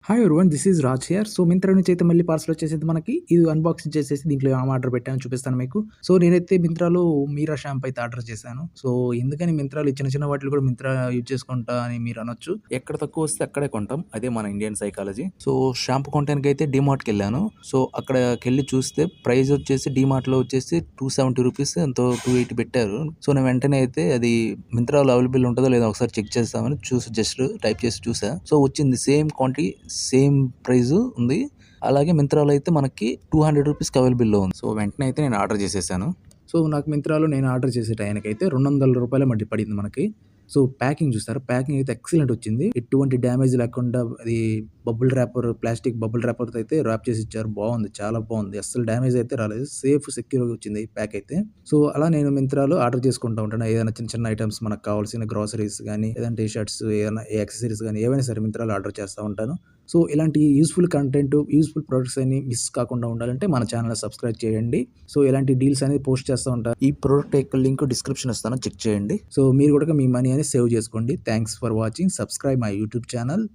Hi everyone. This is Raj here. So Myntra నుంచి అయితే మళ్ళీ పార్సల్ వచ్చేసింది మనకి. ఇది అన్బాక్సింగ్ చేసేసి దీంట్లో ఏం ఆర్డర్ పెట్టానో చూపిస్తాను మీకు. సో నేనైతే మింత్రాలో మీరా షాంపూ అయితే ఆర్డర్ చేశాను. సో ఎందుకని మింత్రాలో చిన్న చిన్న వాటిలో కూడా మింత్రా యూజ్ చేసుకుంటా అని మీరు అనొచ్చు. ఎక్కడ తక్కువ వస్తే అక్కడే కొంటాం. అదే మన ఇండియన్ సైకాలజీ. సో షాంపూ కొనడానికి అయితే డీమార్ట్కి వెళ్ళాను. సో అక్కడికెళ్ళి చూస్తే ప్రైస్ వచ్చేసి డీమార్ట్లో వచ్చేసి 270 రూపీస్ ఎంతో 280 పెట్టారు. సో నేను వెంటనే అయితే అది మింత్రాలో అవైలబుల్ ఉంటుందో లేదో ఒకసారి చెక్ చేస్తామని చూసి జస్ట్ టైప్ చేసి చూసా. సో వచ్చింది సేమ్ క్వాంటిటీ, సేమ్ ప్రైస్ ఉంది. అలాగే మింత్రాలో అయితే మనకి 200 రూపీస్‌కి అవైలబుల్‌లో ఉంది. సో వెంటనే అయితే నేను ఆర్డర్ చేసేసాను. సో నాకు మింత్రాలో నేను ఆర్డర్ చేసే టయానికైతే రూ. 200 పడింది మనకి. సో ప్యాకింగ్ చూసారా? ప్యాకింగ్ అయితే ఎక్సలెంట్ వచ్చింది. ఎటువంటి డ్యామేజ్ లేకుండా అది ప్లాస్టిక్ బబుల్ ర్యాపర్‌తో అయితే ర్యాప్ చేసి ఇచ్చారు. బాగుంది. చాలా బాగుంది. అస్సలు డ్యామేజ్ అయితే రాలేదు. సెక్యూర్‌గా వచ్చింది ప్యాక్ అయితే. సో అలా నేను మింత్రాలో ఆర్డర్ చేసుకుంటూ ఉంటాను. ఏదైనా చిన్న చిన్న ఐటెమ్స్ మనకు కావాల్సిన గ్రోసరీస్ గానీ, లేదంటే షర్ట్స్ ఏదైనా యాక్సెసరీస్ గానీ ఏవైనా సరే మింత్రాలో ఆర్డర్ చేస్తా ఉంటాను. సో ఇలాంటి యూజ్‌ఫుల్ కంటెంట్, యూజ్‌ఫుల్ ప్రొడక్ట్స్ అన్ని మిస్ కాకుండా ఉండాలంటే మన ఛానెల్‌ని సబ్స్క్రైబ్ చేయండి. సో ఇలాంటి డీల్స్ అనేది పోస్ట్ చేస్తూ ఉంటాను. ఈ ప్రొడక్ట్ యొక్క లింక్ డిస్క్రిప్షన్ ఇస్తాను, చెక్ చేయండి. సో మీరు కూడా మీ మనీ అనేది సేవ్ చేసుకోండి. Thanks for watching. Subscribe my YouTube channel.